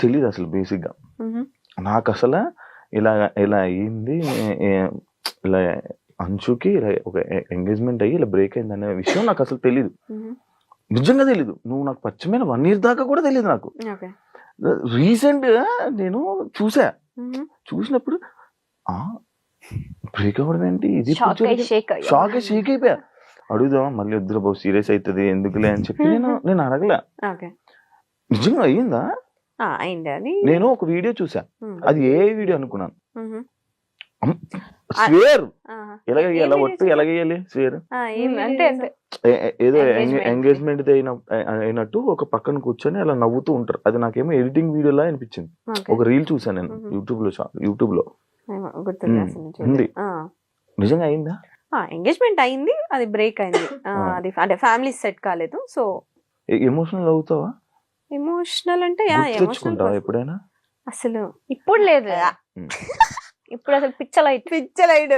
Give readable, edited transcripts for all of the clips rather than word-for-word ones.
తెలియదు అసలు బేసిక్ గా. నాకు అసలు ఇలా ఇలా అయ్యింది, ఇలా అంచుకి ఇలా ఒక ఎంగేజ్మెంట్ అయ్యి ఇలా బ్రేక్ అయింది అనే విషయం నాకు అసలు తెలీదు, నిజంగా తెలీదు. నువ్వు నాకు పరిచయమైన 1 year దాకా కూడా తెలియదు నాకు. రీసెంట్ గా నేను చూసినప్పుడు బ్రేక్ అవ్వడం ఏంటి, ఇది షాక్ అయిపోయా. అడుగుదాం మళ్ళీ వద్దురా బాబు సీరియస్ అవుతుంది ఎందుకులే అని చెప్పి నేను అడగలే. నిజంగా అయ్యిందా అయింది. నేను ఒక వీడియో చూసా, అది ఏ వీడియో అనుకున్నాను. స్వేర్ ఎలాగేయాలి, ఒట్టు ఎలాగేయాలి స్వేర్ ఏదో ఎంగేజ్మెంట్ అయినట్టు ఒక పక్కన కూర్చొని అలా నవ్వుతూ ఉంటారు. అది నాకేమో ఎడిటింగ్ వీడియోలా అనిపించింది. ఒక రీల్ చూసాను నేను యూట్యూబ్ లో ఉంది. నిజంగా అయిందా? ఎంగేజ్మెంట్ అయింది, అది బ్రేక్ అయింది. అది అంటే ఫ్యామిలీ సెట్ కాలేదు. సో ఎమోషనల్ అవుతావా? ఎమోషనల్ అంటే తెచ్చుకుంటావా ఎప్పుడైనా? అసలు ఇప్పుడు లేదు, ఇప్పుడు అసలు పిచ్చలైడ్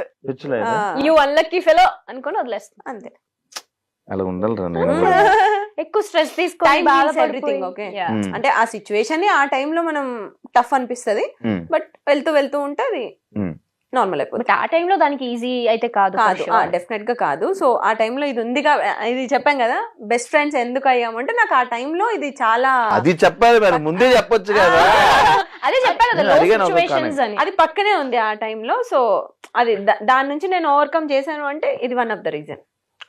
యూ అన్లక్కీ ఫెలో అనుకొని వదిలేస్తాను అంతే. అలా ఉండాలిరా. ఎక్కువ స్ట్రెస్ తీసుకొని ఎవ్రీథింగ్ ఓకే. అంటే ఆ సిచ్యువేషన్ ఆ టైంలో మనం టఫ్ అనిపిస్తది, బట్ వెళ్తూ ఉంటే అది నార్మల్ అయిపోతుంది. ఆ టైంలో దానికి ఈజీ అయితే కాదు, డెఫినెట్ గా కాదు. సో ఆ టైంలో ఇది ఉంది, ఇది చెప్పాం కదా బెస్ట్ ఫ్రెండ్స్ ఎందుకు అయ్యామంటే నాకు ఆ టైంలో ఇది చాలా అది చెప్పాలి మరి ముందే చెప్పొచ్చు కదా. అదే చెప్పాను, అది పక్కనే ఉంది ఆ టైంలో. సో అది దాని నుంచి నేను ఓవర్కమ్ చేశాను అంటే ఇది వన్ ఆఫ్ ద రీజన్.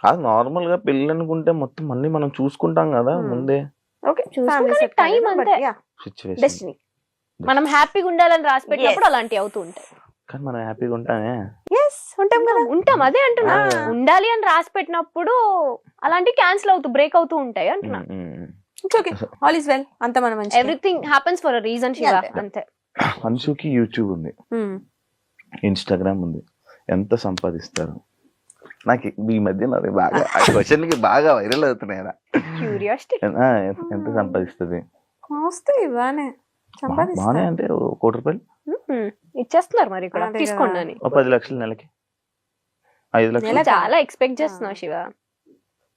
అది నార్మల్ గా పెళ్ళి అనుకుంటే మొత్తం అన్ని మనం చూసుకుంటాం కదా ముందే. టైం అంతే, డెస్టినీ. మనం హ్యాపీగా ఉండాలని రాసి పెట్టినప్పుడు అలాంటివి అవుతూ ఉంటాయి. కానీ మనం హ్యాపీగా ఉంటామే, ఉంటాం. అదే అంటున్నా, ఉండాలి అని రాసి పెట్టినప్పుడు అలాంటివి క్యాన్సిల్ అవుతూ బ్రేక్ అవుతూ ఉంటాయి అంటున్నా. ఆల్ ఇస్ వెల్, అంత మనం everything happens for a reason. Shiva అంతే. అన్షుకి యూట్యూబ్ ఉంది, ఇన్స్టాగ్రామ్ ఉంది, ఎంత సంపాదిస్తారు? నాకు ఈ మధ్య బాగా ఆ క్వశ్చన్ కి బాగా వైరల్ అవుతున్నాయి. ఎంత సంపాదిస్తుంది? బానే అంటే 1 కోటి రూపాయలు ఇచ్చేస్తున్నారు మరి ఇక్కడ, తీసుకోండి అని. 10 లక్షలు నెలకి, 5 లక్షలు. చాలా ఎక్స్పెక్ట్ చేస్తున్నావు శివ,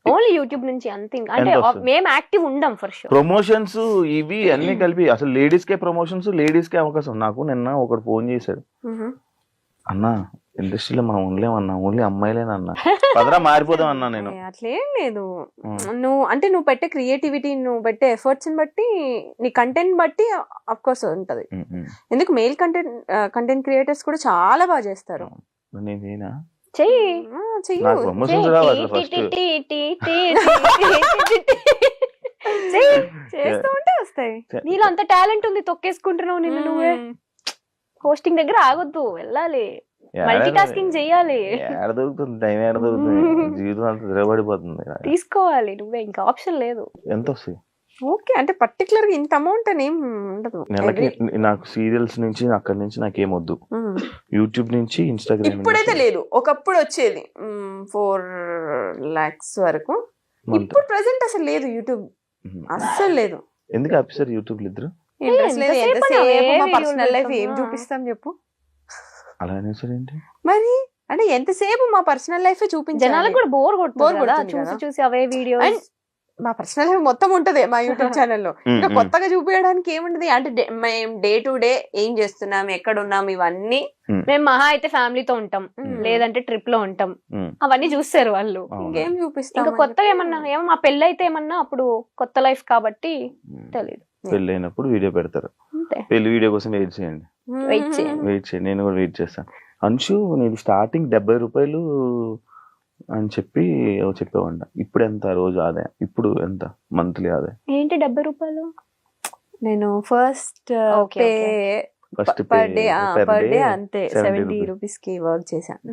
ఓన్లీ యూట్యూబ్ నుంచి అంతే. అంటే మేము యాక్టివ్ ఉండం ఫర్ షూర్. ప్రమోషన్స్ ఇవి అన్ని కలిపి అసలు లేడీస్ కే ప్రమోషన్స్, లేడీస్ కే అవకాశం. నాకు నిన్న ఒకడు ఫోన్ చేశాడు, అన్నా ఇండస్ట్రీలో మనం ఉండలేమన్నా, ఓన్లీ అమ్మాయిలేనన్నా, పదరా మారిపోదాం అన్నా. నేను అట్లేం లేదు, నువ్వు పెట్టే క్రియేటివిటీ, నువ్వు పెట్టే ఎఫర్ట్స్ బట్టి, నీ కంటెంట్ బట్టి అఫ్ కోర్స్ ఉంటది. ఎందుకు మేల్ కంటెంట్ క్రియేటర్స్ కూడా చాలా బాగా చేస్తారు. నేనేనా చేస్తూ ఉంటే వస్తాయి. నీలో అంత టాలెంట్ ఉంది, తొక్కేసుకుంటున్నావు నిన్ను నువ్వే. హోస్టింగ్ దగ్గర ఆగొద్దు, వెళ్ళాలి, మల్టీ టాస్కింగ్ చెయ్యాలి. దొరుకుతుంది టైం, దొరుకుతుంది, జీవితం అంతా తిరగబడిపోతుంది. తీసుకోవాలి నువ్వే, ఇంకా ఆప్షన్ లేదు. ఎంత వస్తాయి? ఓకే అంటే పర్టికులర్ గా ఇంత అమౌంట్ అని ఏం ఉండదు నెలకి. నాకు సీరియల్స్ నుంచి అక్కడి నుంచి నాకేమొద్దు, యూట్యూబ్ నుంచి ఇన్స్టాగ్రామ్. ఇప్పుడైతే లేదు, ఒకప్పుడు వచ్చేది 4 lakhs వరకు. ఇప్పుడు ప్రెసెంట్ అసలు లేదు యూట్యూబ్, అస్సలు లేదు. ఎందుకు ఆఫీసర్ యూట్యూబ్ ఇద్దరు? ఇంట్రెస్ట్ లేదు. ఎంతసేపు మా పర్సనల్ లైఫ్ ఏం చూపిస్తాం చెప్పు? అలా ఏంటి మరి, అంటే ఎంతసేపు మా పర్సనల్ లైఫ్ చూపించాలి? జనాలకు కూడా బోర్ కొడుతుంది చూసి అవే వీడియో. మా పర్సనల్ లైఫ్ మొత్తం ఉంటది మా యూట్యూబ్ ఛానల్లో. ఇంకా కొత్తగా చూపించడానికి ఏముంటది? అంటే మేము డే టు డే ఏం చేస్తున్నాం, ఎక్కడ ఉన్నాం, ఇవన్నీ. మేము మహా అయితే ఫ్యామిలీతో ఉంటాం, లేదంటే ట్రిప్ లో ఉంటాం, అవన్నీ చూస్తారు వాళ్ళు. ఇంకేం చూపిస్తాం? ఇంకా కొత్తగా ఏమన్నా మా పెళ్ళి అయితే ఏమన్నా అప్పుడు కొత్త లైఫ్ కాబట్టి తెలియదు. పెళ్ళి అయినప్పుడు వీడియో పెడతారు, పెళ్లి వీడియో కోసం వెయిట్ చేయండి. నేను కూడా వెయిట్ చేస్తాను. అంశు నేను స్టార్టింగ్ 70 రూపాయలు అని చెప్పి చెప్పేవాడి. ఇప్పుడు ఎంత రోజు ఆదాయం? ఇప్పుడు ఎంత మంత్లీ ఆదాయం? ఏంటి 70 రూపాయలు? నేను ఫస్ట్ పర్ డే అంతే 70 రూపీస్ కి వర్క్ చేశాను.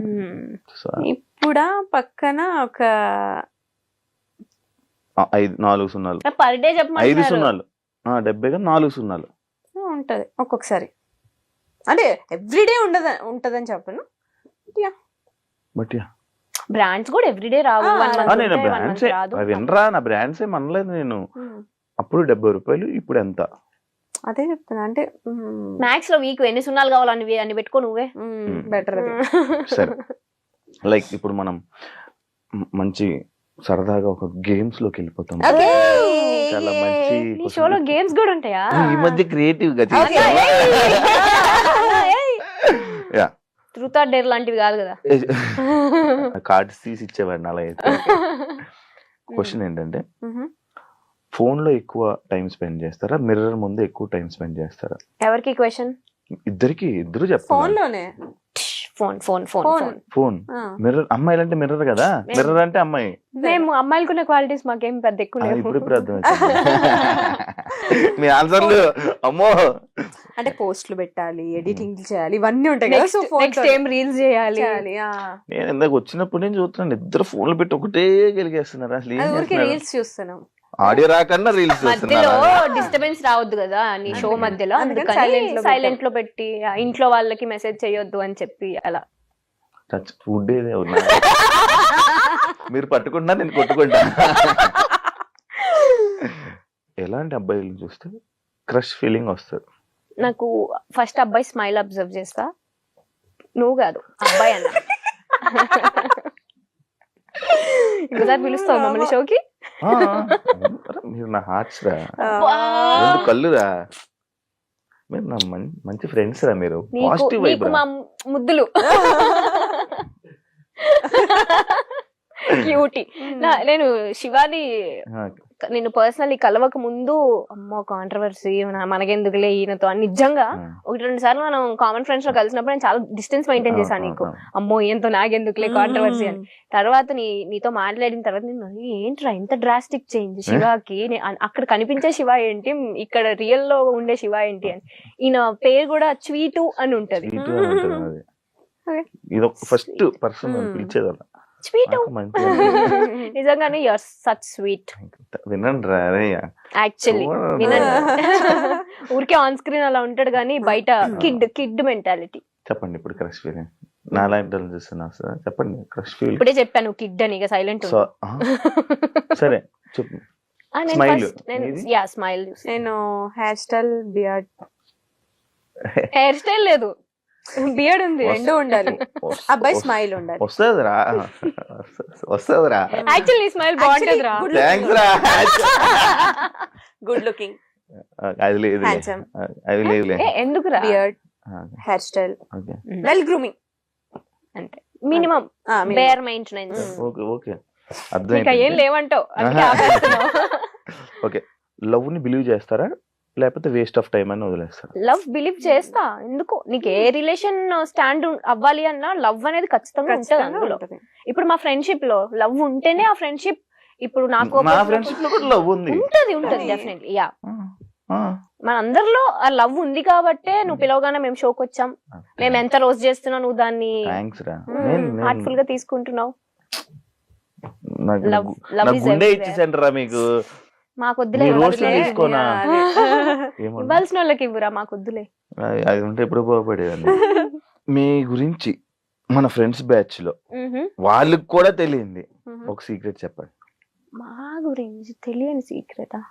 ఇప్పుడు పక్కన ఒక 4 సున్నాలు పర్ డే చెప్పమంటారు. 5 సున్నాలు 70 4 సున్నాలు ఉంటది ఒక్కొక్కసారి. అంటే ఎవ్రీడే ఉంటదని చెప్పను, బట్ బ్రాండ్స్ కూడా ఎవ్రీడే రావు. నేను బ్రాండ్స్ వినరా, నా బ్రాండ్స్ ఏం అనలేదు నేను. అప్పుడు 70 రూపాయలు, ఇప్పుడు ఎంత? అదే చెప్తున్నా. అంటే మ్యాక్స్ లో వీక్ ఎన్ని సున్నాలు కావాలని అని పెట్టుకో నువ్వే, బెటర్. సరే, లైక్ ఇప్పుడు మనం మంచి సరదాగా ఒక గేమ్స్ లోకి వెళ్ళిపోతాం. చాలా మంచి నీ షోలో గేమ్స్ కూడా ఉంటాయా? ఈ మధ్య క్రియేటివ్ గా ట్రూత్ ఆర్ డేర్ లాంటివి కాదు కదా. కార్డ్స్ తీసి ఇచ్చేవాడిని అలా అయితే. క్వశ్చన్ ఏంటంటే, ఫోన్ లో ఎక్కువ టైం స్పెండ్ చేస్తారా, మిర్రర్ ముందు ఎక్కువ టైం స్పెండ్ చేస్తారా? ఎవరికి క్వశ్చన్? ఇద్దరు చెప్తారు. ఫోన్ లోనే. Phone phone phone phone phone. Mirror, అమ్మాయిలు అంటే మిర్రర్ కదా, మిర్రర్ అంటే అమ్మాయి. మేము అమ్మాయిలకున్న క్వాలిటీస్ మాకేం పెద్ద ఎక్కువ లేవు. ఇప్పుడు అర్థం మీ ఆన్సర్లు. అమ్మో, అంటే పోస్టులు పెట్టాలి, ఎడిటింగ్ చేయాలి, ఇవన్నీ ఉంటాయి కదా. సో నెక్స్ట్ ఏం రీల్స్ చేయాలి. నేను ఇందాక వచ్చినప్పుడు నేను చూస్తున్నాను, ఇద్దరు ఫోన్లు పెట్టి ఒకటే గెలిగేస్తున్నారు. అసలు రీల్స్ చూస్తున్నాం, ఆడియో రాకన్నా రీల్స్ మధ్యలో డిస్టర్బెన్స్ రావద్దు కదా నీ షో మధ్యలో, సైలెంట్ లో పెట్టి ఇంట్లో వాళ్ళకి మెసేజ్ చేయొద్దు అని చెప్పి అలా. ఫుడ్ మీరు పట్టుకుంటా, నేను కొట్టుకుంటా. ఎలాంటి అబ్బాయిలు చూస్తే క్రష్ ఫీలింగ్ వస్తుంది? నాకు ఫస్ట్ అబ్బాయి స్మైల్ అబ్జర్వ్ చేస్తా. నువ్వు కాదు, అబ్బాయి అన్న. ఇంకోసారి పిలుస్తావు మమ్మల్ని షోకి? మీరు నా హార్ట్స్ రా, రెండు కళ్ళురా, మీరు నా మంచి ఫ్రెండ్స్ రా, మీరు పాజిటివ్ వైబ్ రా. ముద్దులు క్యూటీ. నేను శివాని నేను పర్సనల్లీ కలవక ముందు అమ్మో కాంట్రవర్సీ మనకెందుకులే ఈయనతో అని నిజంగా 1-2 సార్లు మనం కామన్ ఫ్రెండ్స్ లో కలిసినప్పుడు నేను చాలా డిస్టెన్స్ మెయింటైన్ చేశాను. నీకు అమ్మో ఈయనతో నాకెందుకులే కాంట్రవర్సీ అని. తర్వాత నీతో మాట్లాడిన తర్వాత నేను ఏంట్రా ఇంత డ్రాస్టిక్ చేంజ్ శివాకి, అక్కడ కనిపించే శివ ఏంటి, ఇక్కడ రియల్ లో ఉండే శివ ఏంటి అని. ఈయన పేరు కూడా స్వీటు అని ఉంటది. ఫస్ట్ పర్సన్ పిలిచేదా స్వీట్. నిజంగానే యు ఆర్ సచ్ స్వీట్. వినండి రా యాక్చువల్లీ వినండి. ఊరికే ఆన్ స్క్రీన్ అలా ఉంటాడు కానీ బయట కిడ్ మెంటాలిటీ. చెప్పండి ఇప్పుడు క్రష్ ఫీలింగ్. నాలాంటి చూస్తున్నా సార్, చెప్పండి క్రష్ ఫీలింగ్. ఇప్పుడే చెప్పాను కిడ్ అని, ఇక సైలెంట్. సరే చెప్పు. స్మైల్. నేను hair style, beard. Hair style లేదు, బియర్డ్ ఉంది, రెండు ఉండాలి. అబ్బాయి స్మైల్ ఉండాలి. వస్తుందిరా. యాక్చువల్లీ స్మైల్ బాగుంటది రా. థాంక్స్ రా. గుడ్ లుకింగ్, అది లేదు, హ్యాండ్సమ్. అది లేదు. ఎందుకు రా? Beard, hair style, well grooming, అంటే minimum bare maintenance. Okay okay, అర్థం. ఇంకా ఏం లేవంటావు. ఓకే, లవ్ ని బిలీవ్ చేస్తారా లేకపోతే వేస్ట్ ఆఫ్ టైం అని వదిలేస్తారా? లవ్ బిలీవ్ చేస్తా. ఎందుకు, నీకు ఏ రిలేషన్ స్టాండ్ అవ్వాలి అన్నా లవ్ అనేది ఖచ్చితంగా ఉంటుంది అందులో. ఇప్పుడు మా ఫ్రెండ్షిప్ లో లవ్ ఉంటేనే ఆ ఫ్రెండ్షిప్. ఇప్పుడు నాకు లవ్ ఉంది, ఉంటది డెఫినెట్లీ. యా, మన అందరిలో ఆ లవ్ ఉంది కాబట్టే నువ్వు పిలవగానే మేము షోకి వచ్చాం. మేము ఎంత రోజు చేస్తున్నావు, నువ్వు దాన్ని హార్ట్ఫుల్ గా తీసుకుంటున్నావు. మీకు మాకు వద్దులే, ఇవ్వాల్సిన వాళ్ళకి ఇవ్వరా, మాకు వద్దులే. అది ఉంటే ఎప్పుడు బాగుపడేదండి. మీ గురించి మన ఫ్రెండ్స్ బ్యాచ్ లో వాళ్ళకి కూడా తెలియంది ఒక సీక్రెట్ చెప్పండి. మా గురించి తెలియని సీక్రెటా?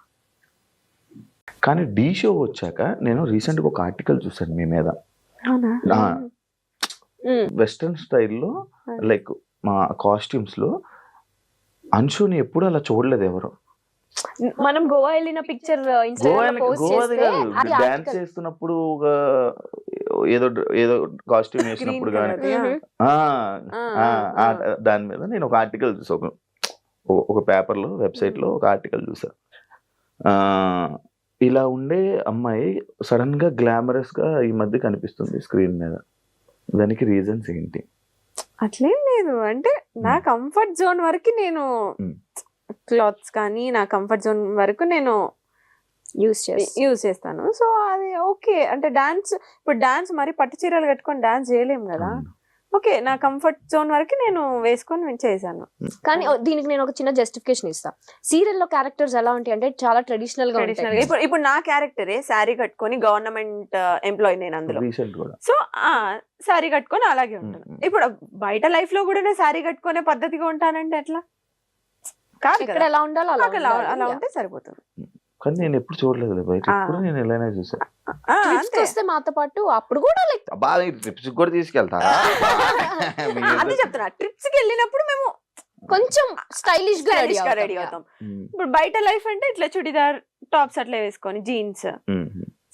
కానీ డి షో వచ్చాక నేను రీసెంట్ గా ఒక ఆర్టికల్ చూసాను మీ మీద. వెస్టర్న్ స్టైల్లో లైక్ మా కాస్ట్యూమ్స్ లో అంశుని ఎప్పుడు అలా చూడలేదు ఎవరు. మనం గోవా వెళ్ళిన పిక్చర్ డాన్స్ చేస్తున్నప్పుడు ఏదో ఏదో కాస్ట్యూమ్ వేసినప్పుడు కానీ దాని మీద నేను ఒక ఆర్టికల్ చూసా, ఒక పేపర్ లో వెబ్సైట్ లో ఒక ఆర్టికల్ చూసా. ఇలా ఉండే అమ్మాయి సడన్ గా గ్లామరస్ గా ఈ మధ్య కనిపిస్తుంది స్క్రీన్ మీద. దానికి రీజన్స్ ఏంటి? అట్లేం లేదు, అంటే నా కంఫర్ట్ జోన్ వరకు నేను క్లాత్స్ కానీ నా కంఫర్ట్ జోన్ వరకు నేను యూజ్ చేస్తాను. సో అది ఓకే. అంటే డాన్స్, ఇప్పుడు డాన్స్ మరి పట్టు చీరలు కట్టుకొని డాన్స్ చేయలేము కదా. ఓకే, నా కంఫర్ట్ జోన్ వరకు నేను వేసుకొని చేశాను. కానీ దీనికి నేను ఒక చిన్న జస్టిఫికేషన్ ఇస్తా. సీరియల్ లో క్యారెక్టర్స్ ఎలా ఉంటాయి అంటే చాలా ట్రెడిషనల్ గా. ఇప్పుడు నా క్యారెక్టరే శారీ కట్టుకొని గవర్నమెంట్ ఎంప్లాయీ నేను అందులో. సో శారీ కట్టుకొని అలాగే ఉంటాను. ఇప్పుడు బయట లైఫ్ లో కూడా నేను శారీ కట్టుకునే పద్ధతిగా ఉంటానంటే ఎట్లా కాదు. ఇక్కడ ఎలా ఉండాలో అలా ఉంటే సరిపోతుంది. కానీ నేను ఎప్పుడు చూడలేదు బయట, ఎప్పుడు నేను ఎలానే చూసాను. వస్తే మాతో పాటు అప్పుడు కూడా బాగా ట్రిప్స్ కూడా తీసుకెళ్తారా? అదే చెప్తున్నా, ట్రిప్స్ కి వెళ్ళినప్పుడు మేము కొంచెం స్టైలిష్ గా రెడీ అవుతాం. ఇప్పుడు బయట లైఫ్ అంటే ఇట్లా చుడిదార్ టాప్స్ అట్లా వేసుకొని జీన్స్.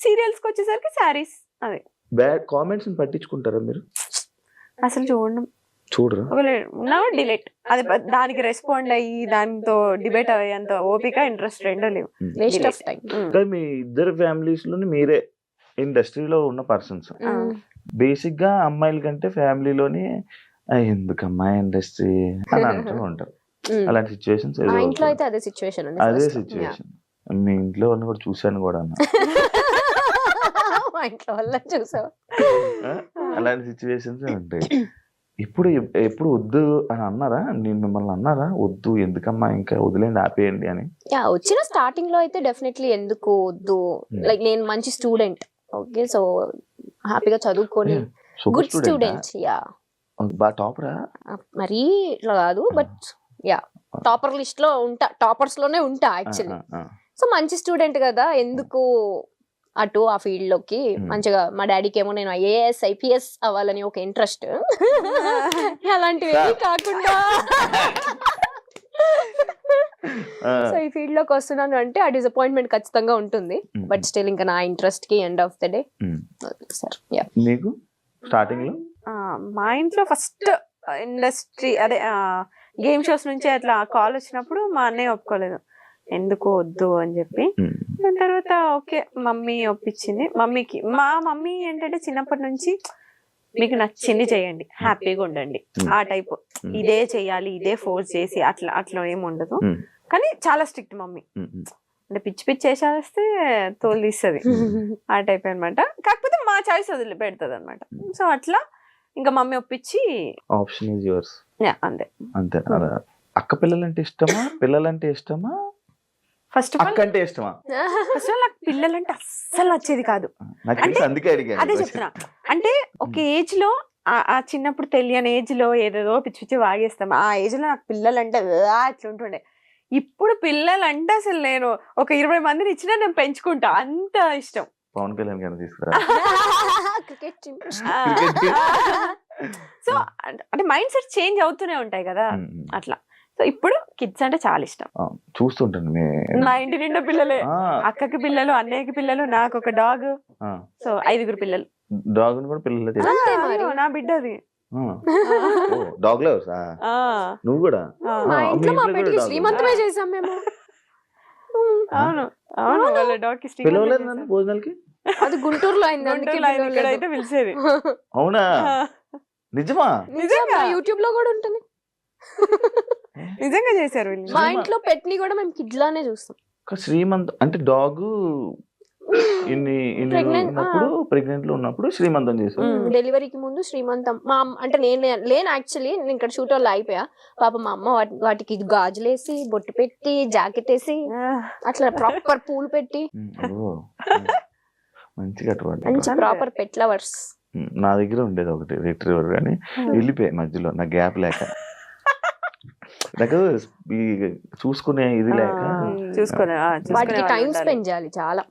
సీరియల్స్ కి వచ్చేసరికి శారీస్. అదే బ్యాడ్ కామెంట్స్ పట్టించుకుంటారా మీరు? అసలు చూడరా? ఉన్నా డిలీట్. అది దానికి రెస్పాండ్ అయ్యి దాంతో డిబేట్ అయ్యేంత ఓపిక, ఇంట్రెస్ట్ రెండో లేవు. Waste of time. మీ ఇద్దరు ఫ్యామిలీస్ లోని మీరే ఇండస్ట్రీలో ఉన్న పర్సన్స్. బేసిక్ గా అమ్మాయిల కంటే ఫ్యామిలీలోని ఎందుకమ్మా ఇండస్ట్రీ అని అంటూ ఉంటారు. అలాంటి సిచ్యువేషన్స్ మా ఇంట్లో అయితే అదే సిచ్యువేషన్ ఉంది. అదే సిచ్యువేషన్ మీ ఇంట్లో వాళ్ళని కూడా చూశాను కూడా అన్న. మా ఇంట్లో వాళ్ళని చూసావు. అలాంటి సిచ్యువేషన్స్ ఉంటాయి. ఎప్పుడు వద్దు అని అన్నారా? నేను మిమ్మల్ని అన్నారా వద్దు ఎందుకమ్మా ఇంకా వదిలేండి ఆపేయండి అని? వచ్చిన స్టార్టింగ్ లో అయితే డెఫినెట్లీ ఎందుకు వద్దు, లైక్ నేను మంచి స్టూడెంట్, ఓకే, సో హ్యాపీగా చదువుకొని గుడ్ స్టూడెంట్. యా బాగా టాపరా? మరీ ఇట్లా కాదు, బట్ యా టాపర్ లిస్ట్ లో ఉంటా, టాపర్స్ లోనే ఉంటా యాక్చువల్లీ. సో మంచి స్టూడెంట్ కదా, ఎందుకు అటు ఆ ఫీల్డ్ లోకి. మంచిగా మా డాడీకి ఏమో నేను ఐఏఎస్ ఐపీఎస్ అవ్వాలని ఒక ఇంట్రెస్ట్, అలాంటివి కాకుండా సో ఈ ఫీల్డ్ లోకి వస్తున్నాను అంటే ఆ డిసప్పాయింట్మెంట్ ఖచ్చితంగా ఉంటుంది. బట్ స్టిల్ ఇంకా నా ఇంట్రెస్ట్ కి end of the day sir. మీకు స్టార్టింగ్ లో మా ఇంట్లో ఫస్ట్ ఇండస్ట్రీ అదే గేమ్ షోస్ నుంచి అట్లా కాల్ వచ్చినప్పుడు మా అన్నయ్య ఒప్పుకోలేదు, ఎందుకు వద్దు అని చెప్పి. దాని తర్వాత ఓకే మమ్మీ ఒప్పించింది. మా మమ్మీ ఏంటంటే చిన్నప్పటి నుంచి మీకు నచ్చింది చేయండి, హ్యాపీగా ఉండండి ఆ టైప్, ఇదే చెయ్యాలి ఇదే ఫోర్స్ చేసి అట్లా ఏమి ఉండదు. కానీ చాలా స్ట్రిక్ట్ మమ్మీ, అంటే పిచ్చి పిచ్చి చేసేస్తే తోలు తీస్తుంది ఆ టైప్ అనమాట. కాకపోతే మా చాయిస్ వదిలి పెడుతుంది అనమాట. సో అట్లా ఇంకా మమ్మీ ఒప్పించి ఆప్షన్ ఈజ్ యువర్స్. అంతే అంతే. అక్క పిల్లలంటే ఇష్టమా పిల్లలంటే ఇష్టమా? ఫస్ట్ ఆఫ్ ఆల్ అంటే ఇష్టమా? ఫస్ట్ ఆఫ్ ఆల్ నాకు పిల్లలంటే అస్సలు వచ్చేది కాదు. అదే చెప్తున్నా, అంటే ఒక ఏజ్ లో ఆ చిన్నప్పుడు తెలియని ఏజ్ లో ఏదేదో పిచ్చి పిచ్చి వాగేస్తాం. ఆ ఏజ్ లో నాకు పిల్లలంటే అట్లా ఉంటుండే. ఇప్పుడు పిల్లలంటే అసలు నేను ఒక 20 మందిని ఇచ్చినా నేను పెంచుకుంటా, అంత ఇష్టం. పవన్ కళ్యాణ్ గారిని తీసుకురా. సో అంటే మైండ్ సెట్ చేంజ్ అవుతూనే ఉంటాయి కదా అట్లా. సో ఇప్పుడు కిడ్స్ అంటే చాలా ఇష్టం. చూస్తుంటాను మా ఇంటి నిండా పిల్లలే, అక్కకి పిల్లలు, అన్నయ్యకి పిల్లలు, నాకు ఒక డాగ్. సో 5 పిల్లలు. డాగ్ కూడా పిల్లలు. నా బిడ్డ అది. డాగ్ లవర్స్ నువ్వు కూడా? మా ఇంట్లో మా పెట్టి శ్రీమంతమే చేసాం మేము. అవును అవును, వాళ్ళ డాగ్ కి పిలవలేదు భోజనాలకి. అది గుంటూరులో అయింది, ఇక్కడైతే పిలిచేది. అవునా? నిజమా? నిజంగా యూట్యూబ్ లో కూడా ఉంటుంది. నిజంగా చేశారు. మా ఇంట్లో పెట్ని కూడా మేము కిడ్ లానే చూస్తాం. శ్రీమంత్ అంటే డాగ్ ప్రెగ్నెంట్ లో ఉన్నప్పుడు శ్రీమంతం చేశారు. డెలివరీకి ముందు శ్రీమంతం. మా అంటే నేను యాక్చువల్లీ నేను ఇక్కడ షూట్ వాళ్ళు అయిపోయా. పాప మా అమ్మ వాటికి గాజులేసి బొట్టు పెట్టి జాకెట్ వేసి అట్లా ప్రాపర్ పూలు పెట్టి మంచిగా ప్రాపర్ పెట్ లవర్స్. నా దగ్గర ఉండేది ఒకటి రిట్రీవర్, కానీ వెళ్ళిపోయాయి మధ్యలో నా గ్యాప్ లేక. నాకు చూసుకునే ఇది లేక వాటికి టైం స్పెండ్ చేయాలి చాలా.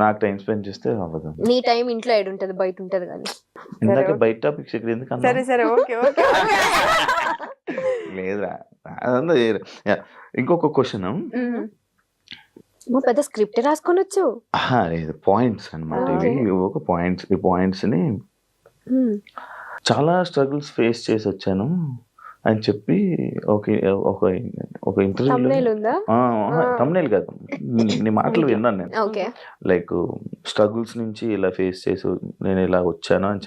నాకు టైం స్పెండ్ చేస్తే అవ్వదు. నీ టైం ఇంట్లో ఏడు ఉంటది, బయట ఉంటది. కానీ ఇందాక బయట టాపిక్స్ ఇక్కడ ఎందుకు? సరే ఓకే ఓకే. లేదురా అదంతా. ఇంకొక క్వశ్చన్, పెద్ద స్క్రిప్ట్ రాసుకోనొచ్చు. లేదు, పాయింట్స్ అనమాట ఇవి. ఒక పాయింట్స్, ఈ పాయింట్స్ ని చాలా స్ట్రగుల్స్ ఫేస్ చేసి వచ్చాను అని చెప్పి ఒక ఇంటర్వ్యూలో, తమ్నేల్ కాదు నీ మాటలు విన్నాను నేను. లైక్ స్ట్రగుల్స్ నుంచి ఇలా ఫేస్ చేసి నేను ఇలా వచ్చాను అని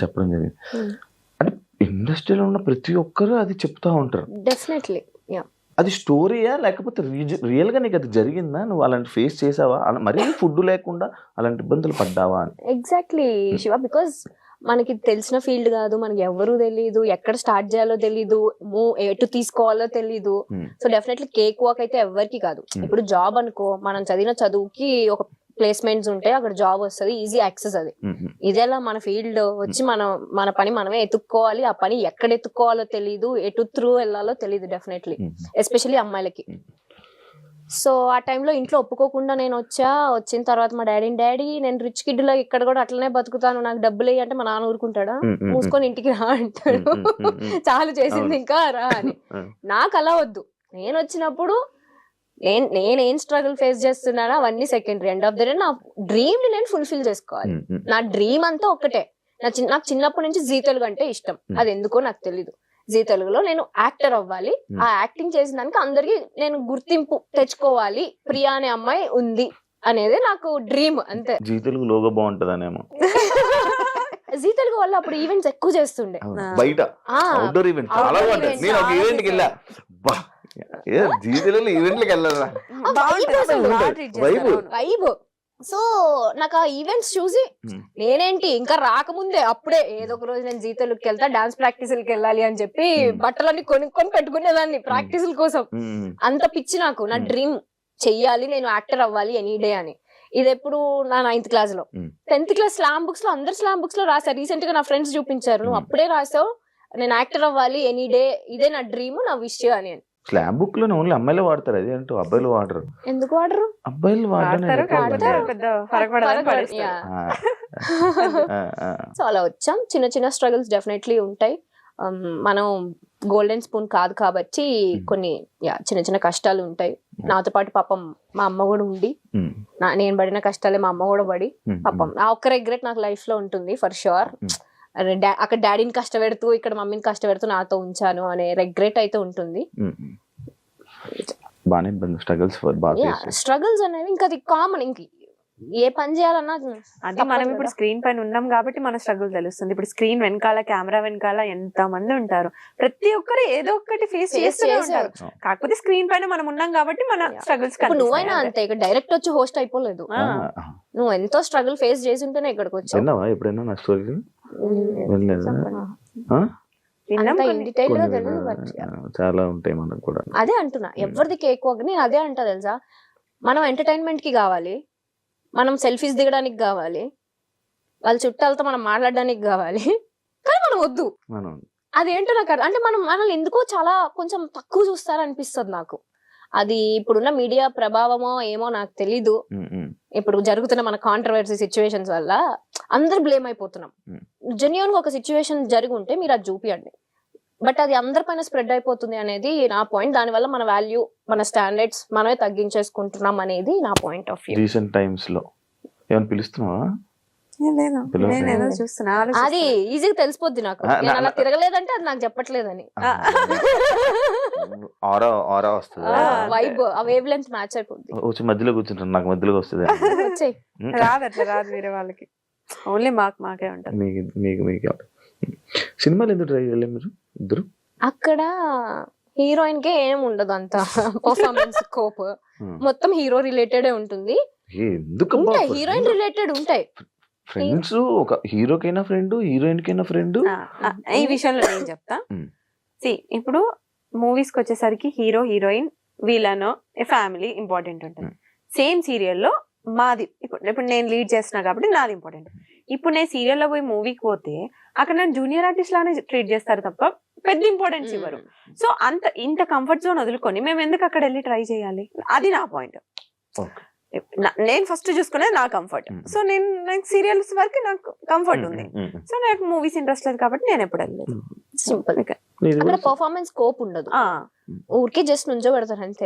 చెప్పడం జరిగింది. అంటే ఇండస్ట్రీలో ఉన్న ప్రతి ఒక్కరు అది చెప్తా ఉంటారు. డెఫినెట్లీ. అది స్టోరీయా లేకపోతే రియల్ గా నీకు అది జరిగిందా? నువ్వు అలాంటి ఫేస్ చేసావా? మరీ ఫుడ్ లేకుండా అలాంటి ఇబ్బందులు పడ్డావా అని? ఎగ్జాక్ట్లీ శివ, బికాస్ మనకి తెలిసిన ఫీల్డ్ కాదు, మనకి ఎవరు తెలీదు, ఎక్కడ స్టార్ట్ చేయాలో తెలీదు, ఎటు తీసుకోవాలో తెలీదు. సో డెఫినెట్లీ కేక్ వాక్ అయితే ఎవరికి కాదు. ఇప్పుడు జాబ్ అనుకో, మనం చదివిన చదువుకి ఒక ప్లేస్మెంట్స్ ఉంటాయి, అక్కడ జాబ్ వస్తుంది, ఈజీ యాక్సెస్. అది ఇదేలా మన ఫీల్డ్ వచ్చి మన పని మనమే ఎత్తుక్కోవాలి. ఆ పని ఎక్కడ ఎత్తుక్కోవాలో తెలీదు, ఎటు త్రూ వెళ్ళాలో తెలీదు డెఫినెట్లీ, ఎస్పెషల్లీ అమ్మాయిలకి. సో ఆ టైంలో ఇంట్లో ఒప్పుకోకుండా నేను వచ్చిన తర్వాత మా డాడీ నేను రిచ్ కిడ్ లో ఇక్కడ కూడా అట్లనే బతుకుతాను, నాకు డబ్బులు వేయి అంటే మా నాన్న ఊరుకుంటాడా? మూసుకొని ఇంటికి రా అంటాడు. చాలు చేసింది ఇంకా రా అని. నాకు అలా వద్దు. నేను వచ్చినప్పుడు నేనేం స్ట్రగుల్ ఫేస్ చేస్తున్నానో అవన్నీ secondary. End of the day నా డ్రీమ్ ని నేను ఫుల్ఫిల్ చేసుకోవాలి. నా డ్రీమ్ అంతా ఒక్కటే. నాకు చిన్నప్పటి నుంచి జీ తెలుగు అంటే ఇష్టం. అది ఎందుకో నాకు తెలీదు. జీ తెలుగులో నేను యాక్టర్ అవ్వాలి. ఆ యాక్టింగ్ చేసిన దానికి అందరికి నేను గుర్తింపు తెచ్చుకోవాలి. ప్రియా అనే అమ్మాయి ఉంది అనేది నాకు డ్రీమ్ అంతే. జీ తెలుగు లోగో బాగుంటదనేమో. జీ తెలుగు వల్ల అప్పుడు ఈవెంట్స్ ఎక్కువ చేస్తుండే బయట, అవుట్డోర్ ఈవెంట్ చాలా బాగుంటది. నేను ఒక ఈవెంట్ కి వెళ్ళా, జీ తెలుగు ఈవెంట్లకి వెళ్ళారా, వైబ్. సో నాకు ఆ ఈవెంట్స్ చూసి నేనేంటి ఇంకా రాకముందే అప్పుడే ఏదో ఒక రోజు నేను జీ తెలుగుకి వెళ్తా, డాన్స్ ప్రాక్టీసులకి వెళ్ళాలి అని చెప్పి బట్టలన్నీ కొనుక్కొని పెట్టుకునేదాన్ని ప్రాక్టీసుల కోసం. అంత పిచ్చి నాకు. నా డ్రీమ్ చెయ్యాలి, నేను యాక్టర్ అవ్వాలి ఎనీ డే అని. ఇది ఎప్పుడు నా 9th క్లాస్ లో. 10th క్లాస్ స్లామ్ బుక్స్ లో అందరు స్లామ్ బుక్స్ లో రాశారు. రీసెంట్ గా నా ఫ్రెండ్స్ చూపించారు, నువ్వు అప్పుడే రాసావు నేను యాక్టర్ అవ్వాలి ఎనీ డే, ఇదే నా డ్రీమ్, నా విష్ అని. స్లామ్ బుక్ లో ఓన్లీ అమ్మాయిలు వాడతారు, అది అంటూ అబ్బాయిలు వాడరు. ఎందుకు వాడరు? అబ్బాయిలు సో అలా వచ్చాం. చిన్న చిన్న స్ట్రగుల్స్ డెఫినెట్లీ ఉంటాయి. మనం గోల్డెన్ స్పూన్ కాదు కాబట్టి కొన్ని చిన్న చిన్న కష్టాలు ఉంటాయి. నాతో పాటు పాపం మా అమ్మ కూడా ఉండి, నేను పడిన కష్టాలే మా అమ్మ కూడా పడి, పాపం ఆ ఒక్క రిగ్రెట్ నాకు లైఫ్ లో ఉంటుంది ఫర్ షూర్. అక్కడ డాడీని కష్టపెడుతూ ఇక్కడ మమ్మీని కష్టపెడుతూ నాతో ఉంచాను అనే రిగ్రెట్ అయితే ఉంటుంది. స్ట్రగుల్స్ అనేవి ఇంకా అది కామన్. ఇంక ఏ పని చేయాలన్నా అది మనం ఇప్పుడు స్క్రీన్ పైన ఉన్నాం కాబట్టి మన స్ట్రగుల్ తెలుస్తుంది. ఇప్పుడు స్క్రీన్ వెనకాల, కెమెరా వెనకాల ఎంత మంది ఉంటారు, ప్రతి ఒక్కరు ఏదో ఒకటి ఫేస్ చేస్తూనే ఉంటారు. కాకపోతే స్క్రీన్ పైన మనం ఉన్నాం కాబట్టి మన స్ట్రగుల్స్. నువ్వైనా అంతే, ఇక్కడ డైరెక్ట్ వచ్చి హోస్ట్ అయిపోలేదు. నువ్వు ఎంతో స్ట్రగుల్ ఫేస్ చేసి ఉంటేనే ఇక్కడికి వచ్చావు. ఎప్పుడైనా నా స్టోరీ చాలా ఉంటాయి మనకు కూడా. అదే అంటున్నా, ఎవరిది కేక్ నేను అదే అంటా తెలుసా. మనం ఎంటర్టైన్మెంట్ కి కావాలి, మనం సెల్ఫీస్ దిగడానికి కావాలి, వాళ్ళ చుట్టాలతో మనం మాట్లాడడానికి కావాలి, కానీ మనం వద్దు. అదేంటో నాకు అంటే మనం మనల్ని ఎందుకో చాలా కొంచెం తక్కువ చూస్తారనిపిస్తుంది నాకు. అది ఇప్పుడున్న మీడియా ప్రభావమో ఏమో నాకు తెలీదు. ఇప్పుడు జరుగుతున్న మన కాంట్రవర్సీ సిచ్యువేషన్స్ వల్ల అందరు బ్లేమ్ అయిపోతున్నాం. జెన్యూన్ గా ఒక సిచ్యువేషన్ జరిగి ఉంటే మీరు అది చూపియండి, బట్ అది అందరిపైన స్ప్రెడ్ అయిపోతుంది అనేది నా పాయింట్. దానివల్ల మన వాల్యూ, మన స్టాండర్డ్స్ మనమే తగ్గించేసుకుంటున్నాం అనేది నా point of view. Recent times లో ఏమైనా పిలుస్తున్నావా? అది ఈజీగా తెలిసిపోద్ది నాకు. నేను అలా తిరగలేదంటే అది నాకు చెప్పట్లేదని. వైబ్ ఆ వేవ్ లెంత్ మ్యాచ్ అయిపోద్ది. మధ్యలో కూర్చుంటాను, నాకు మధ్యలో వస్తుంది. రాదు అట్లా రాదు, వేరే వాళ్ళకి ఓన్లీ మాకే ఉంటుంది. మీకు సినిమాలు ఎందుకు ట్రై చేయలేదు మీరు ఇద్దరు? అక్కడ హీరోయిన్ కే ఏం ఉండదు అంత పర్ఫార్మెన్స్ స్కోప్, మొత్తం హీరో రిలేటెడ్ ఉంటుంది. ఉంటాయి హీరోయిన్ రిలేటెడ్ ఉంటాయి. ఫ్రెండ్స్, ఒక హీరోకైనా ఫ్రెండ్, హీరోయిన్ కైనా ఫ్రెండ్. ఈ విషయంలో నేను చెప్తా. ఇప్పుడు మూవీస్ కి వచ్చేసరికి హీరో హీరోయిన్ వీళ్ళనో ఫ్యామిలీ ఇంపార్టెంట్ ఉంటుంది. సేమ్ సీరియల్లో మాది ఇప్పుడు నేను లీడ్ చేస్తున్నా కాబట్టి నాది ఇంపార్టెంట్. ఇప్పుడు నేను సీరియల్లో పోయి మూవీకి పోతే అక్కడ నేను జూనియర్ ఆర్టిస్ట్ లానే ట్రీట్ చేస్తారు తప్ప పెద్ద ఇంపార్టెన్స్ ఇవ్వరు. సో ఇంత కంఫర్ట్ జోన్ వదులుకొని మేము ఎందుకు అక్కడ వెళ్ళి ట్రై చేయాలి? అది నా పాయింట్. నేను ఫస్ట్ చూసుకునేది నా కంఫర్ట్. సో నాకు సీరియల్స్ వరకు నాకు కంఫర్ట్ ఉంది. సో నాకు మూవీస్ ఇంట్రెస్ట్ లేదు కాబట్టి నేను ఎప్పుడు వెళ్ళలేదు. సింపుల్. అక్కడ పర్ఫార్మెన్స్ స్కోప్ ఉండదు, ఊరికే జస్ట్ నుంచో పెడతారు అంతే.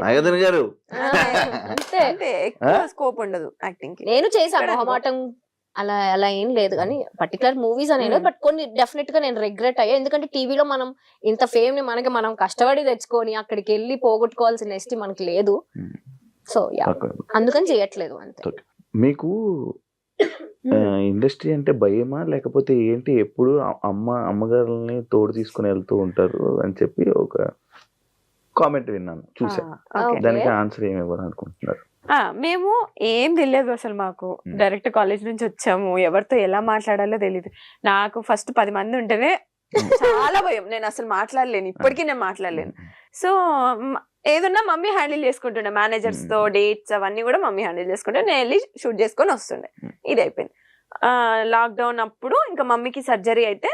అంతే, ఎక్కువ స్కోప్ ఉండదు యాక్టింగ్ కి. నేను చేశాను మొహమాటం అలా అలా ఏం లేదు కానీ పర్టికులర్ మూవీస్ అనేది. బట్ కొన్ని డెఫినెట్ గా నేను రిగ్రెట్ అయ్యా. ఎందుకంటే టీవీలో మనం ఇంత ఫేమ్ ని మనం కష్టపడి తెచ్చుకొని అక్కడికి వెళ్ళి పోగొట్టుకోవాల్సిన ఎస్టీ మనకి లేదు. సో అందుకని చేయట్లేదు అంతే. మీకు ఇండస్ట్రీ అంటే భయమా లేకపోతే ఏంటి? ఎప్పుడు అమ్మగారుల్ని తోడు తీసుకుని వెళ్తూ ఉంటారు అని చెప్పి ఒక కామెంట్ విన్నాను, చూసా. దానికి ఆన్సర్ ఏమి ఇవ్వాలనుకుంటున్నారు? మేము ఏం తెలియదు అసలు. మాకు డైరెక్ట్ కాలేజ్ నుంచి వచ్చాము, ఎవరితో ఎలా మాట్లాడాలో తెలియదు. నాకు ఫస్ట్ 10 మంది ఉంటేనే చాలా భయం. నేను అసలు మాట్లాడలేను, ఇప్పటికీ నేను మాట్లాడలేను. సో ఏదన్నా మమ్మీ హ్యాండిల్ చేసుకుంటుండే, మేనేజర్స్ తో డేట్స్ అవన్నీ కూడా మమ్మీ హ్యాండిల్ చేసుకుంటే నేను వెళ్ళి షూట్ చేసుకొని వస్తుండే. ఇది అయిపోయింది. లాక్డౌన్ అప్పుడు ఇంకా మమ్మీకి సర్జరీ అయితే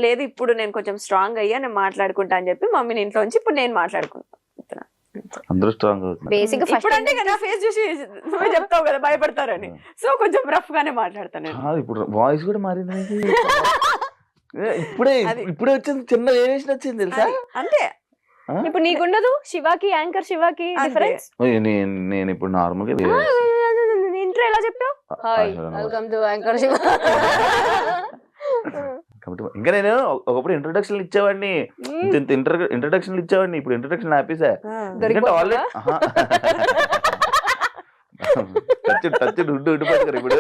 లేదు, ఇప్పుడు నేను కొంచెం స్ట్రాంగ్ అయ్యా, నేను మాట్లాడుకుంటా అని చెప్పి మమ్మీని ఇంట్లో ఉంచి ఇప్పుడు నేను మాట్లాడుకుంటున్నా. ఇప్పుడు అంటే కదా ఫేస్ చూసి నువ్వే చెప్తావు కదా భయపడతారని, సో కొంచెం రఫ్ గానే మాట్లాడతాను. ఇప్పుడు వాయిస్ కూడా మారింది. ఇప్పుడే వచ్చింది, చిన్న వేరియేషన్ వచ్చింది తెలుసా? అంతే, ఇప్పుడు నీకుండదు శివాకి యాంకర్ శివాకి డిఫరెన్స్ నేను ఇప్పుడు నార్మల్ గా ఇంట్రో ఎలా చెప్పావు hi welcome to anchor Shiva కాబట్టి ఇంకా నేను ఒకప్పుడు ఇంట్రొడక్షన్ ఇచ్చేవాడిని ఇంట్రొడక్షన్ ఇచ్చేవాడిని ఇప్పుడు ఇంట్రొడక్షన్ ఆపేసా ఎందుకంటే ఆల్రెడీ టచ్ ఉండిపోతుంది ఇప్పుడు